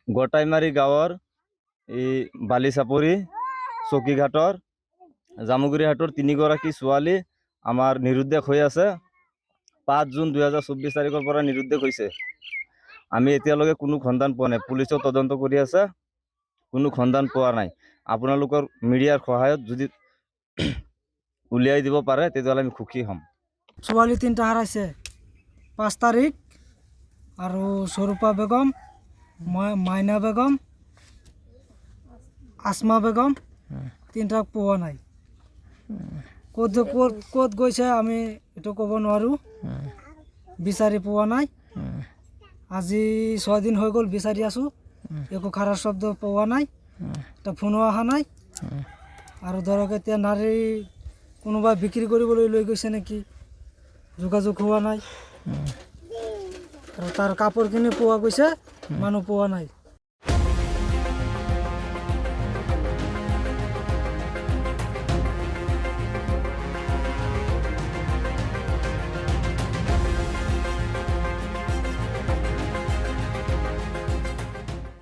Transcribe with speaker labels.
Speaker 1: গটাইমাৰী গাঁৱৰ এই বালিচাপৰি চকীঘাটৰ জামুগুৰিহাটৰ 3গৰাকী ছোৱালী আমাৰ নিৰুদ্দেশ হৈ আছে। 5 জুন 2024 তাৰিখৰ পৰা নিৰুদ্দেশ হৈছে। আমি এতিয়ালৈকে কোনো সন্ধান পোৱা নাই। পুলিচে তদন্ত কৰি আছে, কোনো সন্ধান পোৱা নাই। আপোনালোকৰ মিডিয়াৰ সহায়ত যদি উলিয়াই দিব পাৰে তেতিয়াহ'লে আমি সুখী হ'ম।
Speaker 2: ছোৱালী 3টা হাৰাইছে, 5 তাৰিখ আৰু স্বৰূপা বেগম, মাইনা বেগম, আসমা বেগম, 3টাক পোৱা নাই। ক'ত গৈছে আমি এইটো ক'ব নোৱাৰোঁ। বিচাৰি পোৱা নাই। আজি 6 দিন হৈ গ'ল বিচাৰি আছোঁ, একো খাৰাৰ শব্দ পোৱা নাই, এটা ফোনো অহা নাই। আৰু ধৰক এতিয়া নাৰী কোনোবাই বিক্ৰী কৰিবলৈ লৈ গৈছে নেকি, যোগাযোগ হোৱা নাই। আৰু তাৰ কাপোৰখিনি পোৱা গৈছে, মানুহ পোৱা নাই।